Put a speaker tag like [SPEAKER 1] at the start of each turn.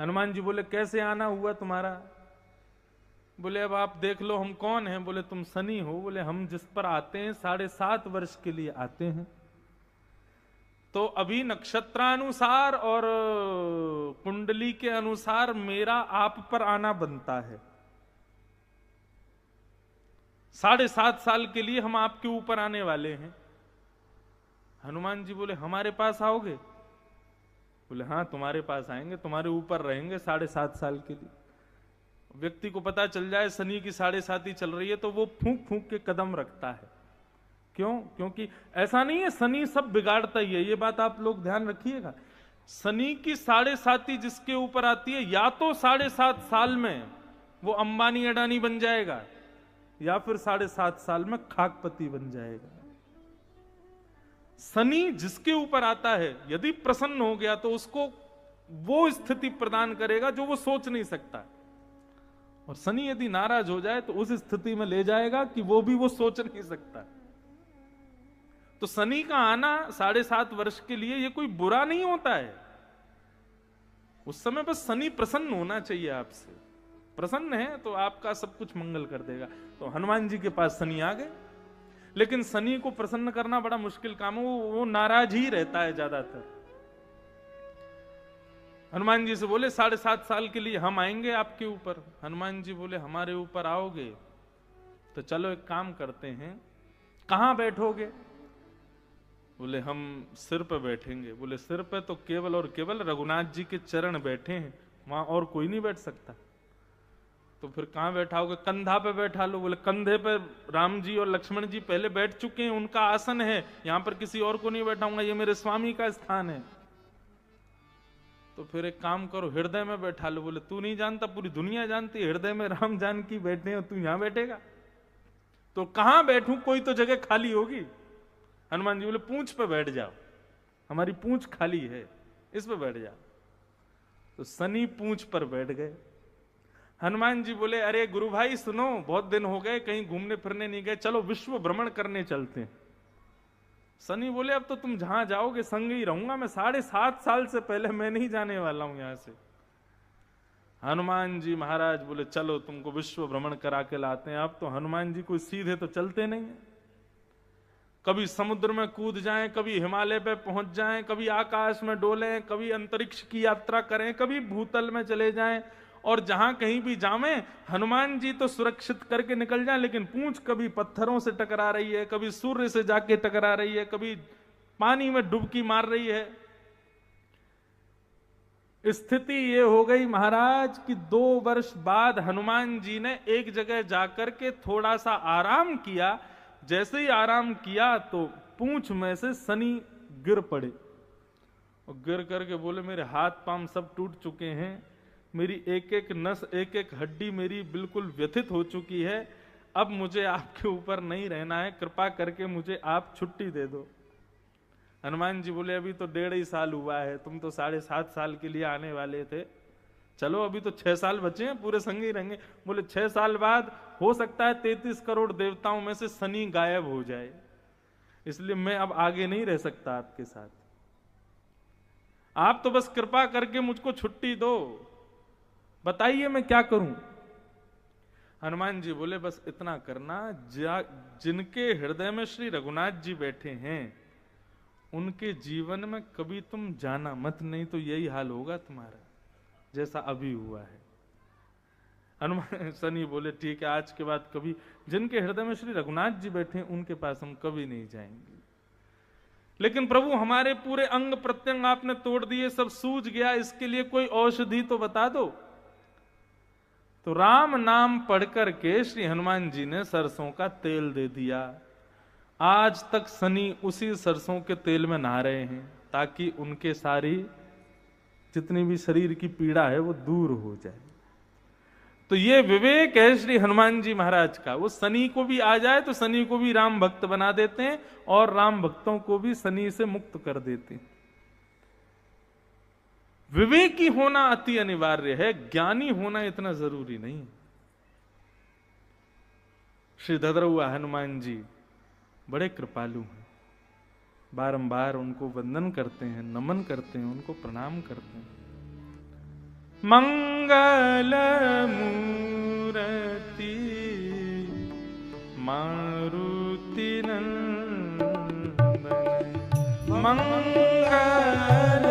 [SPEAKER 1] हनुमान जी बोले कैसे आना हुआ तुम्हारा? बोले अब आप देख लो हम कौन हैं। बोले तुम शनि हो। बोले हम जिस पर आते हैं 7.5 वर्ष के लिए आते हैं, तो अभी नक्षत्रानुसार और कुंडली के अनुसार मेरा आप पर आना बनता है। 7.5 साल के लिए हम आपके ऊपर आने वाले हैं। हनुमान जी बोले हमारे पास आओगे? बोले हाँ तुम्हारे पास आएंगे, तुम्हारे ऊपर रहेंगे 7.5 साल के लिए। व्यक्ति को पता चल जाए शनि की 7.5 चल रही है तो वो फूंक फूंक के कदम रखता है। क्यों? क्योंकि ऐसा नहीं है शनि सब बिगाड़ता ही है, ये बात आप लोग ध्यान रखिएगा। शनि की 7.5 जिसके ऊपर आती है, या तो 7.5 साल में वो अंबानी अडानी बन जाएगा, या फिर 7.5 साल में खाकपति बन जाएगा। शनि जिसके ऊपर आता है यदि प्रसन्न हो गया तो उसको वो स्थिति प्रदान करेगा जो वो सोच नहीं सकता, और शनि यदि नाराज हो जाए तो उस स्थिति में ले जाएगा कि वो भी वो सोच नहीं सकता। तो शनि का आना 7.5 वर्ष के लिए ये कोई बुरा नहीं होता है। उस समय बस शनि प्रसन्न होना चाहिए आपसे। प्रसन्न है तो आपका सब कुछ मंगल कर देगा। तो हनुमान जी के पास शनि आ गए, लेकिन शनि को प्रसन्न करना बड़ा मुश्किल काम है, वो नाराज ही रहता है ज्यादातर। हनुमान जी से बोले 7.5 साल के लिए हम आएंगे आपके ऊपर। हनुमान जी बोले हमारे ऊपर आओगे तो चलो एक काम करते हैं, कहां बैठोगे? बोले हम सिर पे बैठेंगे। बोले सिर पे तो केवल और केवल रघुनाथ जी के चरण बैठे हैं, वहां और कोई नहीं बैठ सकता। तो फिर कहां बैठाओगे? कंधा पे बैठा लो। बोले कंधे पे राम जी और लक्ष्मण जी पहले बैठ चुके हैं, उनका आसन है, यहां पर किसी और को नहीं बैठाऊंगा, ये मेरे स्वामी का स्थान है। तो फिर एक काम करो, हृदय में बैठा लो। बोले तू नहीं जानता, पूरी दुनिया जानती है हृदय में राम जानकी बैठे हो, तू यहां बैठेगा? तो कहां बैठूं, कोई तो जगह खाली होगी। हनुमान जी बोले पूंछ पे बैठ जाओ, हमारी पूंछ खाली है, इस पे बैठ जाओ। तो शनि पूंछ पर बैठ गए। हनुमान जी बोले अरे गुरु भाई सुनो, बहुत दिन हो गए कहीं घूमने फिरने नहीं गए, चलो विश्व भ्रमण करने चलते हैं। शनि बोले अब तो तुम जहां जाओगे संग ही रहूंगा मैं, 7.5 साल से पहले मैं नहीं जाने वाला हूं यहां से। हनुमान जी महाराज बोले चलो तुमको विश्व भ्रमण करा के लाते हैं। अब तो हनुमान जी कोई सीधे तो चलते नहीं है, कभी समुद्र में कूद जाएं, कभी हिमालय पे पहुंच जाएं, कभी आकाश में डोलें, कभी अंतरिक्ष की यात्रा करें, कभी भूतल में चले जाएं, और जहां कहीं भी जावें हनुमान जी तो सुरक्षित करके निकल जाएं, लेकिन पूंछ कभी पत्थरों से टकरा रही है, कभी सूर्य से जाके टकरा रही है, कभी पानी में डुबकी मार रही है। स्थिति ये हो गई महाराज कि 2 वर्ष बाद हनुमान जी ने एक जगह जाकर के थोड़ा सा आराम किया। जैसे ही आराम किया तो पूंछ में से शनि गिर पड़े, और गिर करके बोले मेरे हाथ पांव सब टूट चुके हैं, मेरी एक एक नस एक एक हड्डी मेरी बिल्कुल व्यथित हो चुकी है, अब मुझे आपके ऊपर नहीं रहना है, कृपा करके मुझे आप छुट्टी दे दो। हनुमान जी बोले अभी तो 1.5 साल हुआ है, तुम तो 7.5 साल के लिए आने वाले थे, चलो अभी तो 6 साल बचे हैं, पूरे संग ही रहेंगे। बोले 6 साल बाद हो सकता है 33 करोड़ देवताओं में से शनि गायब हो जाए, इसलिए मैं अब आगे नहीं रह सकता आपके साथ, आप तो बस कृपा करके मुझको छुट्टी दो, बताइए मैं क्या करूं। हनुमान जी बोले बस इतना करना, जिनके हृदय में श्री रघुनाथ जी बैठे हैं उनके जीवन में कभी तुम जाना मत, नहीं तो यही हाल होगा तुम्हारा जैसा अभी हुआ है। हनुमान शनि बोले ठीक है, आज के बाद कभी जिनके हृदय में श्री रघुनाथ जी बैठे हैं उनके पास हम कभी नहीं जाएंगे। लेकिन प्रभु हमारे पूरे अंग प्रत्यंग आपने तोड़ दिए, सब सूज गया, इसके लिए कोई औषधि तो बता दो। तो राम नाम पढ़ करके श्री हनुमान जी ने सरसों का तेल दे दिया। आज तक शनि उसी सरसों के तेल में नहा रहे हैं ताकि उनके सारी जितनी भी शरीर की पीड़ा है वो दूर हो जाए। तो ये विवेक है श्री हनुमान जी महाराज का, वो शनि को भी आ जाए तो शनि को भी राम भक्त बना देते हैं और राम भक्तों को भी शनि से मुक्त कर देते हैं। विवेकी होना अति अनिवार्य है, ज्ञानी होना इतना जरूरी नहीं। श्री धद्रहुआ हनुमान जी बड़े कृपालु हैं, बारंबार उनको वंदन करते हैं, नमन करते हैं, उनको प्रणाम करते हैं। मंगल मूर्ति मारुति नंदन मंगल